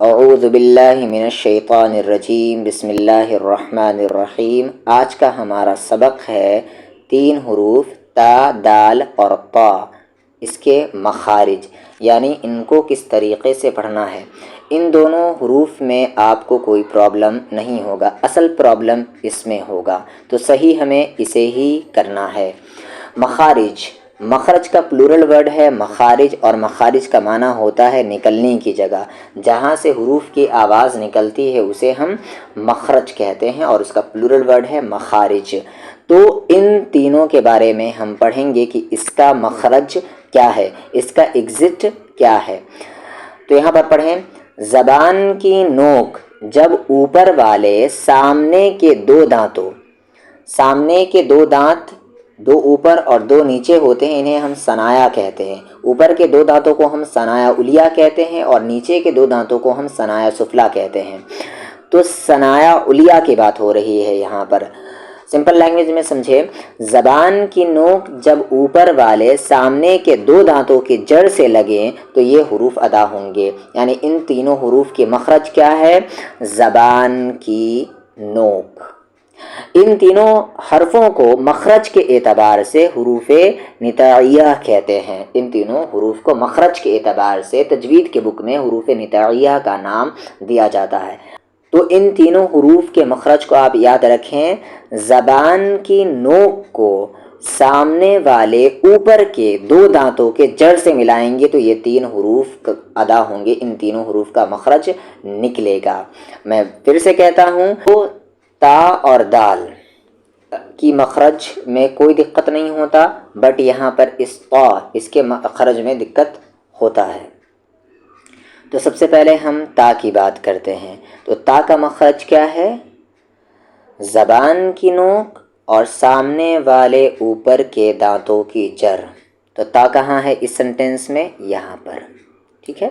اعوذ باللہ من الشیطان الرجیم، بسم اللہ الرحمن الرحیم۔ آج کا ہمارا سبق ہے 3 حروف تا، دال اور طا، اس کے مخارج، یعنی ان کو کس طریقے سے پڑھنا ہے۔ ان دونوں حروف میں آپ کو کوئی پرابلم نہیں ہوگا، اصل پرابلم اس میں ہوگا، تو صحیح ہمیں اسے ہی کرنا ہے۔ مخارج، مخرج کا پلورل ورڈ ہے مخارج، اور مخارج کا معنی ہوتا ہے نکلنے کی جگہ، جہاں سے حروف کی آواز نکلتی ہے اسے ہم مخرج کہتے ہیں، اور اس کا پلورل ورڈ ہے مخارج۔ تو ان تینوں کے بارے میں ہم پڑھیں گے کہ اس کا مخرج کیا ہے، اس کا ایگزٹ کیا ہے۔ تو یہاں پر پڑھیں، زبان کی نوک جب اوپر والے سامنے کے 2 دانتوں، سامنے کے 2 دانت، 2 اوپر اور 2 نیچے ہوتے ہیں، انہیں ہم ثنایا کہتے ہیں۔ اوپر کے 2 دانتوں کو ہم ثنایا علیہ کہتے ہیں، اور نیچے کے 2 دانتوں کو ہم ثنایا سفلیٰ کہتے ہیں۔ تو ثنایا علیہ کی بات ہو رہی ہے یہاں پر۔ سمپل لینگویج میں سمجھے، زبان کی نوک جب اوپر والے سامنے کے 2 دانتوں کی جڑ سے لگیں تو یہ حروف ادا ہوں گے، یعنی ان تینوں حروف کے مخرج کیا ہے؟ زبان کی نوک۔ ان تینوں حرفوں کو مخرج کے اعتبار سے حروف نطاعیہ کہتے ہیں۔ ان تینوں حروف کو مخرج کے اعتبار سے تجوید کے بک میں حروف نطاعیہ کا نام دیا جاتا ہے۔ تو ان تینوں حروف کے مخرج کو آپ یاد رکھیں، زبان کی نوک کو سامنے والے اوپر کے 2 دانتوں کے جڑ سے ملائیں گے تو یہ 3 حروف ادا ہوں گے، ان تینوں حروف کا مخرج نکلے گا۔ میں پھر سے کہتا ہوں، تو تا اور دال کی مخرج میں کوئی دقت نہیں ہوتا، بٹ یہاں پر اس طا، اس کے مخرج میں دقت ہوتا ہے۔ تو سب سے پہلے ہم تا کی بات کرتے ہیں۔ تو تا کا مخرج کیا ہے؟ زبان کی نوک اور سامنے والے اوپر کے دانتوں کی جڑ۔ تو تا کہاں ہے اس سنٹینس میں؟ یہاں پر، ٹھیک ہے،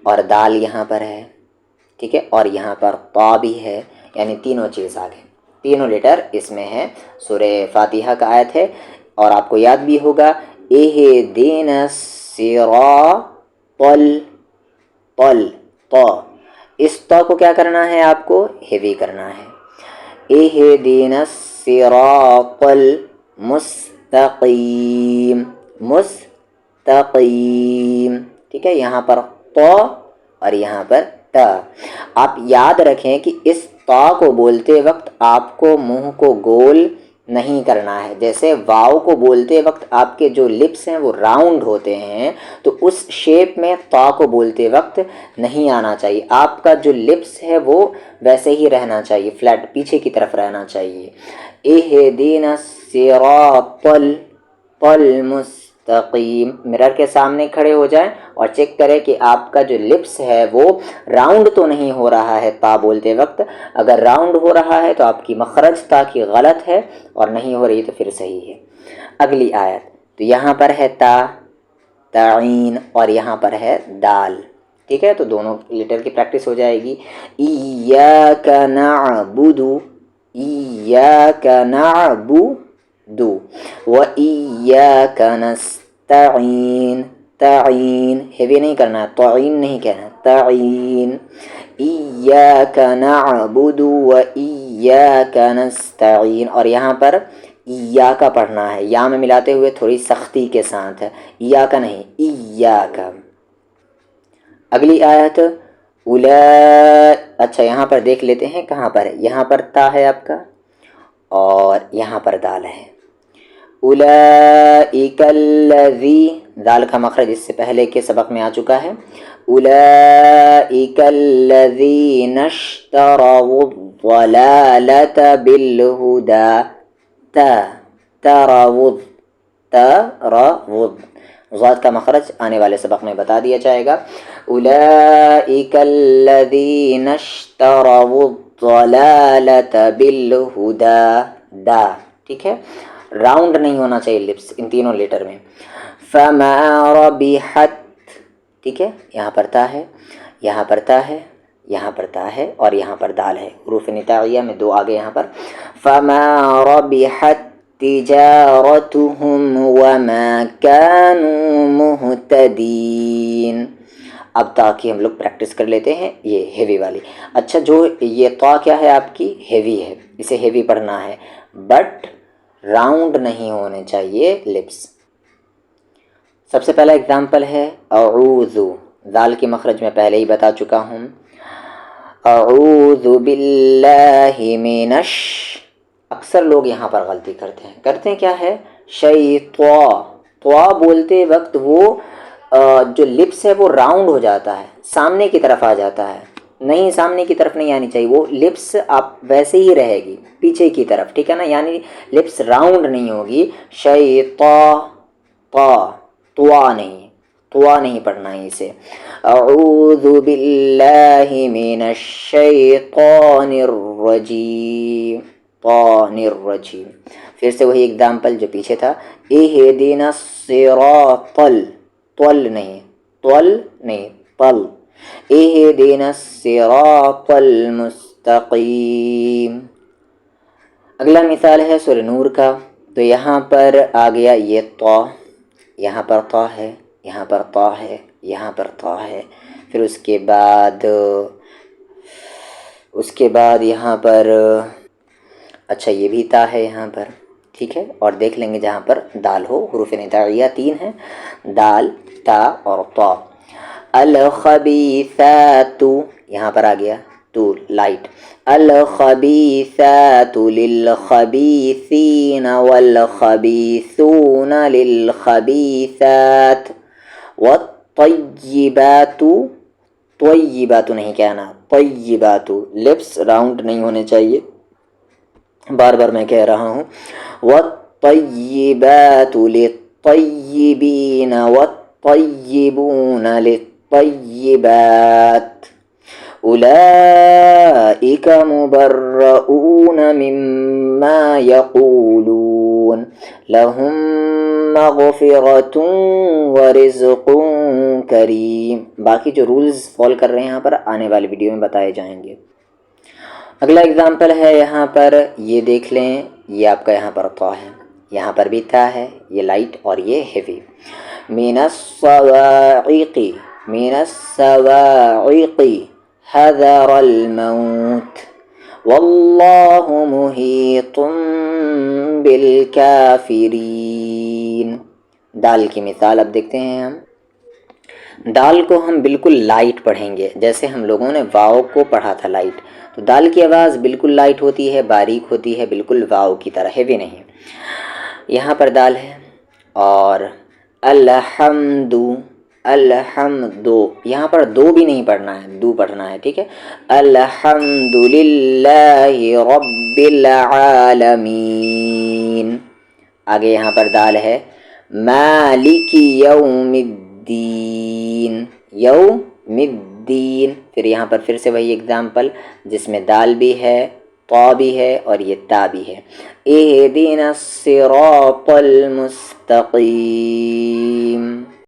اور دال یہاں پر ہے، ٹھیک ہے، اور یہاں پر طا بھی ہے، یعنی تینوں چیز آگے، تینوں لیٹر اس میں ہے۔ سورہ فاتحہ کا آیت ہے، اور آپ کو یاد بھی ہوگا، اہدنا الصراط طا، اس طا کو کیا کرنا ہے؟ آپ کو ہیوی کرنا ہے۔ اہدنا الصراط المستقیم، مستقیم، ٹھیک ہے، یہاں پر طا اور یہاں پر تا۔ آپ یاد رکھیں کہ اس طا کو بولتے وقت آپ کو منہ کو گول نہیں کرنا ہے، جیسے واو کو بولتے وقت آپ کے جو لپس ہیں وہ راؤنڈ ہوتے ہیں، تو اس شیپ میں طا کو بولتے وقت نہیں آنا چاہیے۔ آپ کا جو لپس ہے وہ ویسے ہی رہنا چاہیے، فلیٹ پیچھے کی طرف رہنا چاہیے۔ اہدنا الصراط المستقیم، مرر کے سامنے کھڑے ہو جائیں اور چیک کریں کہ آپ کا جو لپس ہے وہ راؤنڈ تو نہیں ہو رہا ہے تا بولتے وقت۔ اگر راؤنڈ ہو رہا ہے تو آپ کی مخرج تا کی غلط ہے، اور نہیں ہو رہی تو پھر صحیح ہے۔ اگلی آیت، تو یہاں پر ہے تا، تعین، اور یہاں پر ہے دال، ٹھیک ہے، تو دونوں لیٹر کی پریکٹس ہو جائے گی۔ ایاک نعبد، ایاک نعبد و ایاک نستعین، تعین ہیوی نہیں کرنا ہے، تعین نہیں کہنا، تعین۔ ایاک نعبد و ایاک نستعین، اور یہاں پر ایاک پڑھنا ہے، یا میں ملاتے ہوئے تھوڑی سختی کے ساتھ ہے، ایاک نہیں، ایاک۔ اگلی آیت، اچھا یہاں پر دیکھ لیتے ہیں کہاں پر ہے، یہاں پر تا ہے آپ کا، اور یہاں پر دال ہے۔ اولئک الذی، دال کا مخرج اس سے پہلے کے سبق میں آ چکا ہے۔ اولئک الذین اشتروا الضلالۃ بالہدی، تروا، ضاد کا مخرج آنے والے سبق میں بتا دیا جائے گا۔ اولئک الذین اشتروا الضلالۃ بالہدی، دا، ٹھیک ہے، راؤنڈ نہیں ہونا چاہیے لپس ان تینوں لیٹر میں۔ فما ربحت، ٹھیک ہے، یہاں پر تا ہے، یہاں پر تا ہے، یہاں پر تا ہے، اور یہاں پر دال ہے، حروف نطاعیہ میں 2 آگے یہاں پر۔ فما ربحت تجارتهم وما كانوا مهتدين، اب تا کی ہم لوگ پریکٹس کر لیتے ہیں، یہ ہیوی والی. اچھا جو یہ تا کیا ہے آپ کی؟ ہیوی ہے، اسے ہیوی پڑھنا ہے، بٹ راؤنڈ نہیں ہونے چاہیے لپس. سب سے پہلا اگزامپل ہے اعوذ، ذال کی مخرج میں پہلے ہی بتا چکا ہوں. اعوذ باللہ من اکثر لوگ یہاں پر غلطی کرتے ہیں کیا ہے؟ طوا بولتے وقت وہ جو لپس ہے وہ راؤنڈ ہو جاتا ہے، سامنے کی طرف آ جاتا ہے. نہیں، سامنے کی طرف نہیں آنی چاہیے، وہ لپس آپ ویسے ہی رہے گی پیچھے کی طرف، ٹھیک ہے نا؟ یعنی لپس راؤنڈ نہیں ہوگی. طوا نہیں پڑھنا ہے اسے. اعوذ باللہ من الشیطان الرجیم، الرجیم. پھر سے وہی اگزامپل جو پیچھے تھا، اہدنا الصراط، طل نہیں، اہدنا الصراط المستقیم. اگلا مثال ہے سورہ نور کا. تو یہاں پر آ گیا یہ طا، یہاں پر طا ہے، یہاں پر طا ہے، یہاں پر طا ہے. پھر اس کے بعد یہاں پر اچھا یہ بھی تا ہے یہاں پر، ٹھیک ہے. اور دیکھ لیں گے جہاں پر دال ہو. حروف ندائیہ 3 ہیں، دال، تا اور طا. الخبیثات، یہاں پر آ گیا تو لائٹ. الخبیثات للخبیثین والخبیثون للخبیثات والطیبات، طیبات نہیں کہنا، طیبات، لپس راؤنڈ نہیں ہونے چاہیے، بار بار میں کہہ رہا ہوں. والطیبات للطیبین والطیبون للطیبات اولئک مبرؤون مما یقولون لهم مغفرۃ ورزق کریم. باقی جو رولز فالو کر رہے ہیں یہاں پر آنے والی ویڈیو میں بتائے جائیں گے. اگلا اگزامپل ہے یہاں پر، یہ دیکھ لیں، یہ آپ کا یہاں پر طا ہے، یہاں پر بھی تا ہے، یہ لائٹ اور یہ ہیوی. من الصواعق حذر الموت واللہ محیط بالکافرین. دال کی مثال اب دیکھتے ہیں ہم. دال کو ہم بالکل لائٹ پڑھیں گے، جیسے ہم لوگوں نے واؤ کو پڑھا تھا لائٹ. تو دال کی آواز بالکل لائٹ ہوتی ہے، باریک ہوتی ہے، بالکل واؤ کی طرح، ہیوی نہیں. یہاں پر دال ہے. اور الحمد، یہاں پر دو بھی نہیں پڑھنا ہے، دو پڑھنا ہے، ٹھیک ہے. الحمد للہ رب العالمین. آگے یہاں پر دال ہے. مالک یوم الدین، یوم الدین. پھر یہاں پر پھر سے وہی اگزامپل جس میں دال بھی ہے، طا بھی ہے اور یہ تا بھی ہے. اہدنا الصراط المستقیم.